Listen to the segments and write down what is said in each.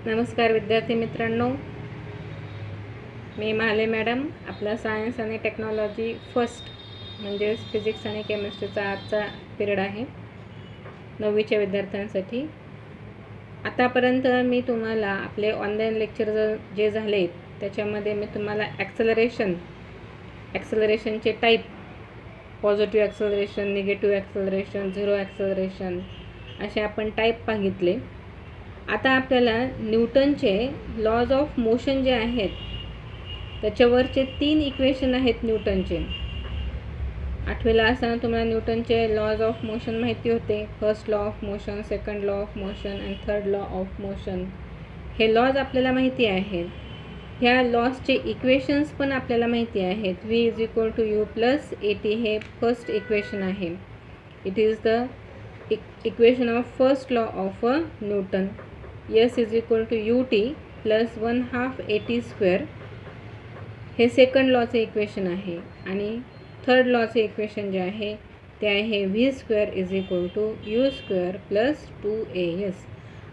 नमस्कार विद्यार्थी मित्रांनो, मी महाले मॅडम. आपला सायन्स आणि टेक्नॉलॉजी फर्स्ट म्हणजेच फिजिक्स आणि केमिस्ट्रीचा आजचा पिरियड आहे 9वीच्या विद्यार्थ्यांसाठी. आतापर्यंत मी तुम्हाला आपले ऑनलाईन लेक्चर जे झाले त्याच्यामध्ये मी तुम्हाला ॲक्सलरेशनचे type, positive acceleration, negative acceleration, zero acceleration असे आपण टाईप पाहितले. आता आपल्याला न्यूटनचे लॉज ऑफ मोशन जे आहेत त्याच्यावरचे 3 इक्वेशन आहेत न्यूटनचे. 8वीला असताना तुम्हाला न्यूटनचे लॉज ऑफ मोशन माहिती होते. First law of motion, second law of motion आणि थर्ड लॉ ऑफ मोशन. हे लॉज आपल्याला माहिती आहेत. ह्या लॉजचे इक्वेशन्स पण आपल्याला माहिती आहेत. v = u + at हे फर्स्ट इक्वेशन आहे. It is the equation of first law of Newton. s = ut + 1/2 at² हे सेकंड लॉचे इक्वेशन आहे. आणि थर्ड लॉचे इक्वेशन जे आहे ते आहे v² = u² + 2as.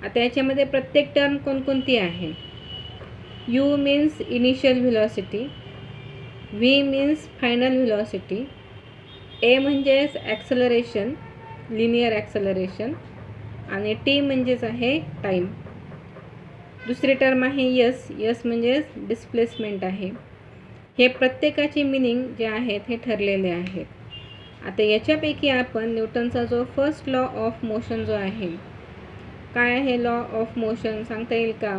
आता याच्यामध्ये प्रत्येक टर्म कोणकोणती आहे? u means initial velocity, v means final velocity, a म्हणजेच ॲक्सलरेशन, लिनियर ॲक्सलरेशन आणि t म्हणजेच आहे टाईम. दुसरी टर्म आहे s म्हणजेच डिस्प्लेसमेंट आहे. हे प्रत्येकाचे मिनिंग जे आहेत हे ठरलेले आहेत. आता याच्यापैकी आपण न्यूटनचा जो फर्स्ट लॉ ऑफ मोशन जो आहे, काय आहे लॉ ऑफ मोशन सांगता येईल का?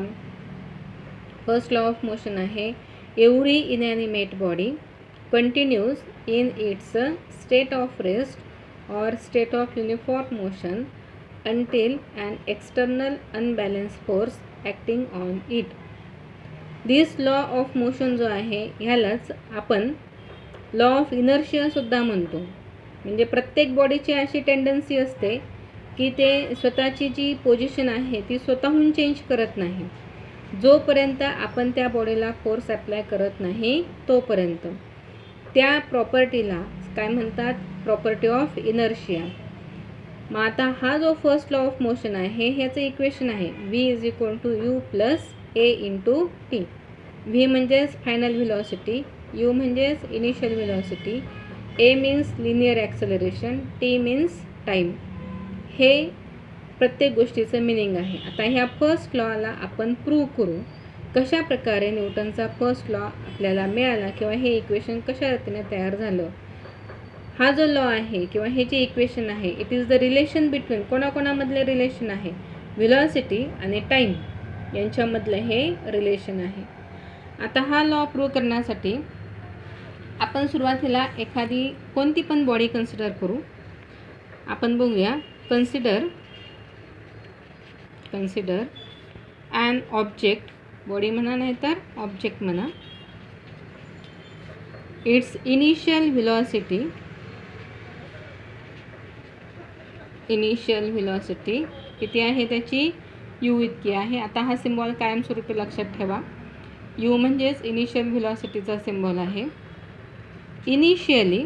फर्स्ट लॉ ऑफ मोशन आहे every inanimate body continues in its state of rest or state of uniform motion until an external unbalanced force acting on it. This law of motion जो आहे ह्यालाच आपण law of inertia सुद्धा म्हणतो. म्हणजे प्रत्येक बॉडीची अशी टेंडन्सी असते की ते स्वतःची जी पोझिशन आहे ती स्वतःहून चेंज करत नाही. जोपर्यंत आपण त्या बॉडीला फोर्स अप्लाय करत नाही तोपर्यंत. त्या प्रॉपर्टीला काय म्हणतात? Property of inertia. मग आता हा जो फर्स्ट लॉ ऑफ मोशन आहे ह्याचं इक्वेशन आहे v = u + a × t. v म्हणजेच फायनल व्हेलॉसिटी, u म्हणजेच initial velocity, a means linear acceleration, t means time. हे प्रत्येक गोष्टीचं मिनिंग आहे. आता ह्या फर्स्ट लॉला आपण प्रूव्ह करू. कशा प्रकारे न्यूटनचा फर्स्ट लॉ आपल्याला मिळाला किंवा हे इक्वेशन कशा रीतीने तयार झालं. हा जो लॉ आहे किंवा हे जे इक्वेशन आहे it is the relation between कोणाकोणामधले रिलेशन आहे? व्हेलॉसिटी आणि टाईम यांच्यामधलं हे रिलेशन आहे. आता हा लॉ प्रूव्ह करण्यासाठी आपण सुरुवातीला एखादी कोणती पण बॉडी कन्सिडर करू. आपण बघूया. कन्सिडर ॲन ऑब्जेक्ट, बॉडी म्हणा नाही तर ऑब्जेक्ट म्हणा. इट्स इनिशियल व्हेलॉसिटी किती आहे त्याची? u इतकी आहे. आता हा सिम्बॉल कायमस्वरूपी लक्षात ठेवा. u म्हणजेच इनिशियल व्हेलॉसिटीचा सिम्बॉल आहे. Initially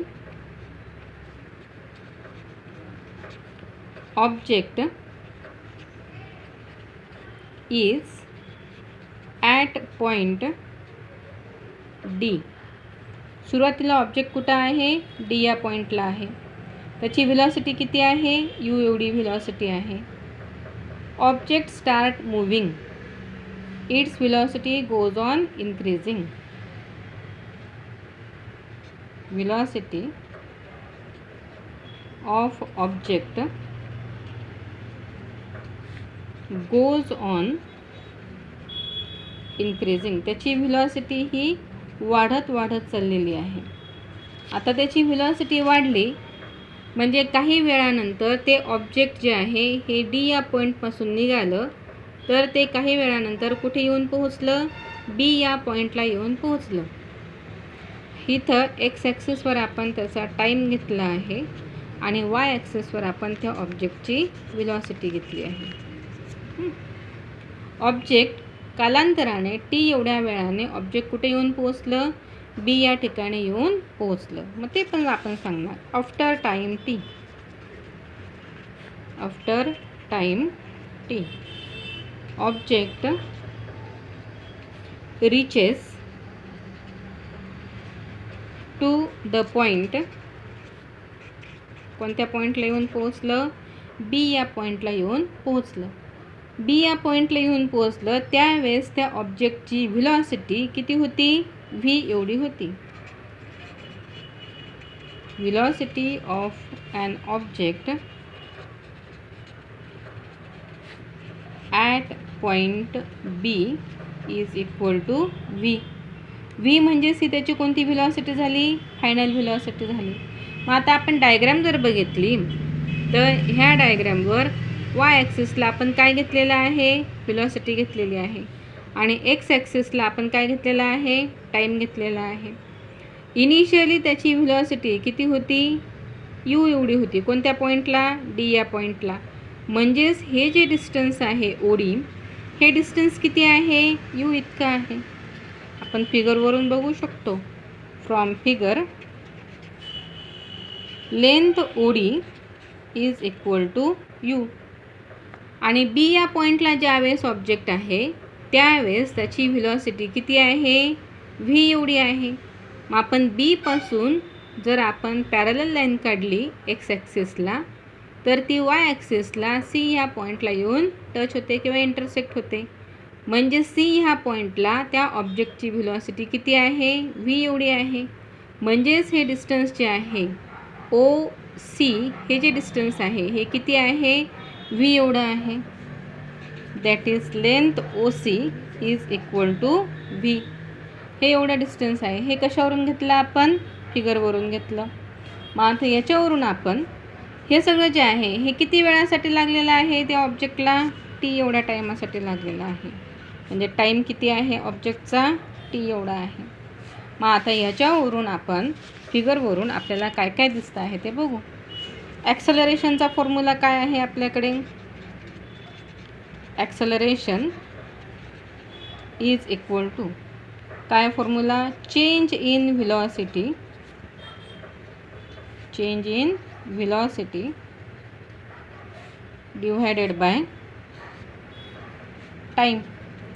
object is at point d. सुरुवातीला ऑब्जेक्ट कुठं आहे? d या पॉईंटला आहे. त्याची व्हेलॉसिटी किती आहे? u एवढी व्हेलॉसिटी आहे. Object start moving. It's velocity goes on increasing. Velocity of object goes on increasing. त्याची व्हेलॉसिटी ही वाढत चाललेली आहे. आता त्याची व्हेलॉसिटी वाढली म्हणजे काही वेळानंतर ते ऑब्जेक्ट जे आहे हे d या पॉईंटपासून निघालं तर ते काही वेळानंतर कुठे येऊन पोहोचलं? b या पॉईंटला येऊन पोहोचलं. इथं x ॲक्सिसवर आपण त्याचा टाईम घेतला आहे आणि y ॲक्सिसवर आपण त्या ऑब्जेक्टची व्हेलॉसिटी घेतली आहे. ऑब्जेक्ट कालांतराने t एवढ्या वेळाने ऑब्जेक्ट कुठे येऊन पोहोचलं? b या ठिकाणी येऊन पोहोचलं. मग ते पण आपण सांगणार after time t. Object reaches to the point, कोणत्या पॉईंटला येऊन पोहोचलं, बी या पॉईंटला येऊन पोहोचलं. बी या पॉईंटला येऊन पोहोचलं त्यावेळेस त्या ऑब्जेक्टची व्हेलॉसिटी किती होती, व्ही एवढी होती. Velocity of an object at point B is equal to V. V म्हणजेच ही त्याची कोणती व्हेलॉसिटी झाली, फायनल व्हेलॉसिटी झाली. मग आता आपण डायग्राम जर बघितली तर ह्या डायग्रामवर वाय ॲक्सिसला आपण काय घेतलेलं आहे, व्हेलॉसिटी घेतलेली आहे, आणि एक्स ॲक्सिसला आपण काय घेतलेलं आहे, टाईम घेतलेला आहे. इनिशियली त्याची व्हेलॉसिटी किती होती, यू एवढी होती. कोणत्या पॉईंटला, डी या पॉईंटला. म्हणजेच हे जे डिस्टन्स आहे ओडी, हे डिस्टन्स किती आहे, यू इतकं आहे. आपण फिगरवरून बघू शकतो. From figure length OD is equal to U. आणि बी या पॉईंटला ज्यावेळेस ऑब्जेक्ट आहे त्यावेळेस त्याची व्हेलॉसिटी किती आहे, व्ही एवढी आहे. मग आपण बीपासून जर आपण पॅरलल लाईन काढली एक्स ॲक्सिसला तर ती वाय ॲक्सिसला सी ह्या पॉईंटला येऊन टच होते किंवा इंटरसेक्ट होते. म्हणजे सी ह्या पॉईंटला त्या ऑब्जेक्टची व्हेलॉसिटी किती आहे, व्ही एवढी आहे. म्हणजेच हे डिस्टन्स जे आहे ओ सी, हे जे डिस्टन्स आहे हे किती आहे, व्ही एवढं आहे. That is length O C is equal to V. हे एवढं डिस्टन्स आहे. हे कशावरून घेतलं, आपण फिगरवरून घेतलं. मग आता याच्यावरून आपण हे सगळं जे आहे हे किती वेळासाठी लागलेलं आहे त्या ऑब्जेक्टला, टी एवढ्या टायमासाठी लागलेला आहे. म्हणजे टाईम किती आहे ऑब्जेक्टचा, टी एवढा आहे. मग आता याच्यावरून आपण फिगरवरून आपल्याला काय काय दिसतं आहे ते बघू. ॲक्सलरेशनचा फॉर्म्युला काय आहे आपल्याकडे, ॲक्सलरेशन इज इक्वल टू काय formula, change in velocity, change in velocity divided by time.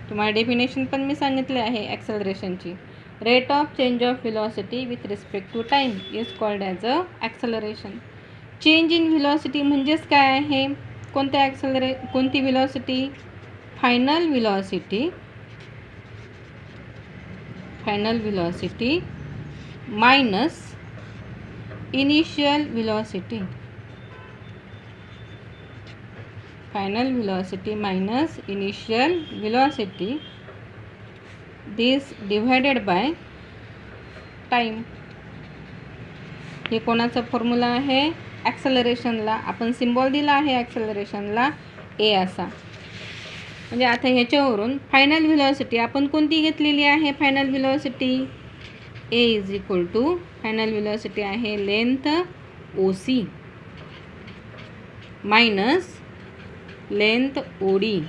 तुम्हाला डेफिनेशन पण मी सांगितले आहे ॲक्सलरेशनची. Rate of change of velocity with respect to time is called as a acceleration. Change in velocity म्हणजेच काय आहे, कोणती velocity, final velocity, final velocity minus initial velocity, final velocity minus initial velocity, this divided by time. हे कोणाचा formula आहे, ॲक्सलरेशनला. आपण symbol दिला आहे ॲक्सलरेशनला ए असा. म्हणजे आता ह्याच्यावरून फायनल व्हेलॉसिटी आपण कोणती घेतलेली आहे, final velocity A is equal to, final velocity आहे length O C minus length O D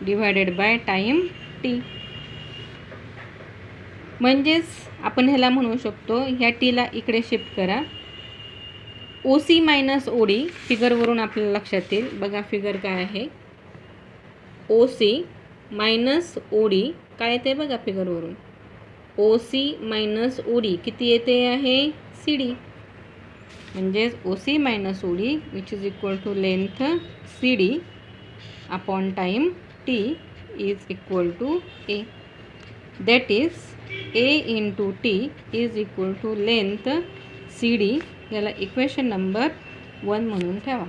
divided by time T. म्हणजेच आपण ह्याला म्हणू शकतो, ह्या टीला इकडे शिफ्ट करा, O C minus O D. फिगरवरून आपल्याला लक्षात येईल. बघा फिगर काय आहे, O C minus O D काय येते बघा फिगरवरून, O C minus O D किती येते आहे, सी डी. म्हणजेच O C minus O D which is equal to length C D upon time T is equal to A. That is A into T is equal to length C D. याला equation number 1 म्हणून ठेवा.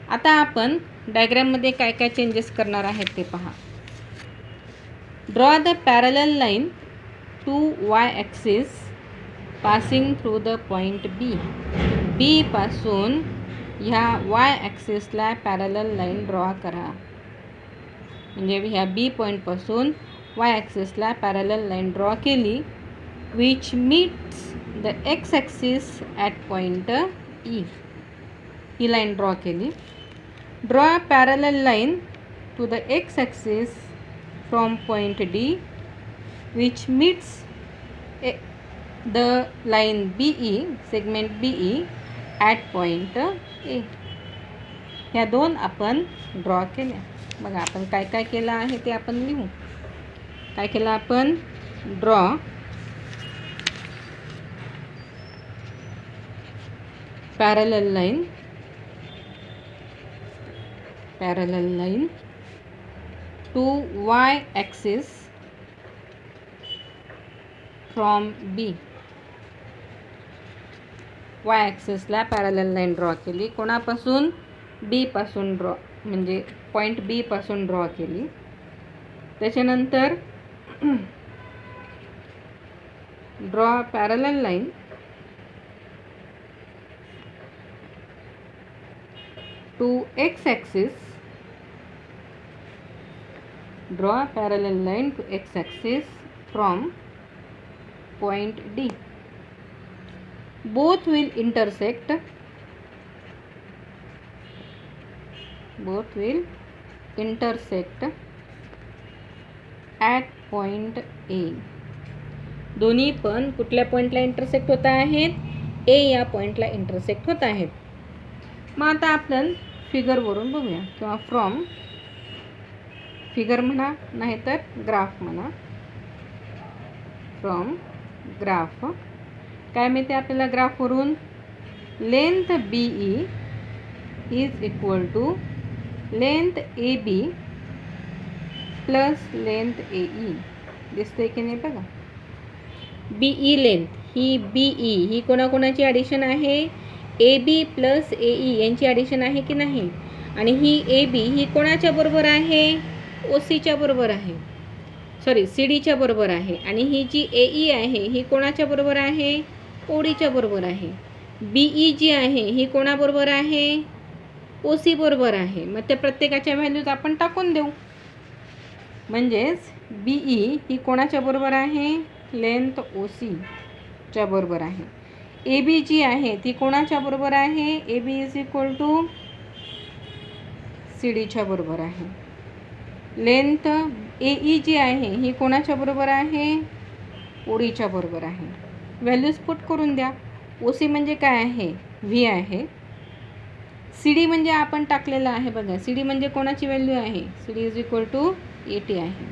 आता आपण डायग्राममध्ये काय काय changes करणार आहेत ते पहा. Draw the parallel line to Y axis passing through the point B. B पासून ह्या वाय ॲक्सिसला पॅरलल लाईन ड्रॉ करा. म्हणजे ह्या बी पॉईंटपासून वाय ॲक्सिसला पॅरलल लाईन ड्रॉ केली, which meets the X axis at point E. ही लाईन ड्रॉ केली. Draw a parallel line to the X axis from point D which meets the line B E, segment B E at point ए. ह्या 2 आपण draw केल्या. बघा आपण काय काय केलं आहे ते आपण लिहू. काय केलं आपण? Draw parallel line to y axis from B. y ॲक्सिसला पॅरलल लाईन ड्रॉ केली. कोणापासून? B पासून ड्रॉ, म्हणजे पॉईंट B पासून ड्रॉ केली. त्याच्यानंतर draw parallel line to x axis. Draw parallel line to x axis from point D. both will intersect at point A. दोन्ही पण कुठल्या पॉईंटला इंटरसेक्ट होत आहेत? A या पॉईंटला इंटरसेक्ट होत आहेत. मग आता आपण फिगरवरून बघूया, किंवा फ्रॉम फिगर म्हणा, नाहीतर ग्राफ म्हणा. फ्रॉम ग्राफ काय मिळते आपल्याला ग्राफवरून? Length BE is equal to length AB plus length AE. दिसते की नाही बघा. BE लेंथ ही BE ही कोणाकोणाची ॲडिशन आहे? AB प्लस AE यांची ॲडिशन आहे की नाही? आणि ही AB ही कोणाच्या बरोबर आहे? OCच्या बरोबर आहे, सॉरी CDच्या बरोबर आहे. आणि ही जी AE आहे ही कोणाच्या बरोबर आहे? ODच्या बरोबर आहे. BE जी आहे ही कोणाबरोबर आहे? OC बरोबर आहे. मग त्या प्रत्येकाच्या व्हॅल्यूज आपण टाकून देऊ. म्हणजेच BE ही कोणाच्या बरोबर आहे? लेंथ OCच्या बरोबर आहे. AB जी आहे ती कोणाच्या बरोबर आहे? AB इज इक्वल टू CDच्या बरोबर आहे. लेंथ AE जी आहे ही कोणाच्या बरोबर आहे? ODच्या बरोबर आहे. व्हॅल्यूज पुट करून द्या. OC म्हणजे काय आहे? V आहे. CD म्हणजे आपण टाकलेलं आहे बघा. CD म्हणजे कोणाची व्हॅल्यू आहे? CD इज इक्वल टू 80 आहे.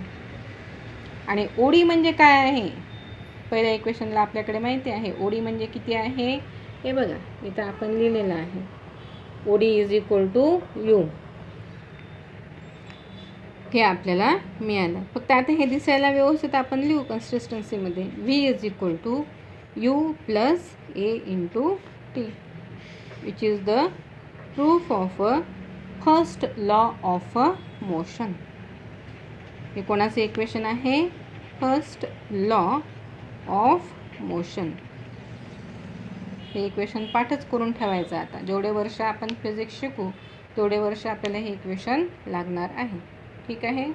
आणि OD म्हणजे काय आहे? पहिल्या इक्वेशनला आपल्याकडे माहिती आहे OD म्हणजे किती आहे. हे बघा इथं आपण लिहिलेलं आहे. OD is equal to U. हे आपल्याला मिळालं. फक्त आता हे दिसायला व्यवस्थित आपण लिहू कन्सिस्टन्सीमध्ये. V is equal to U plus A into T, which is the proof of first law of motion. हे कोणाचे इक्वेशन आहे? First law of motion. हे इक्वेशन पाठच करून ठेवायचं. आता जेवढे वर्ष आपण फिजिक्स शिकू तेवढे वर्ष आपल्याला हे इक्वेशन लागणार आहे. ठीक आहे.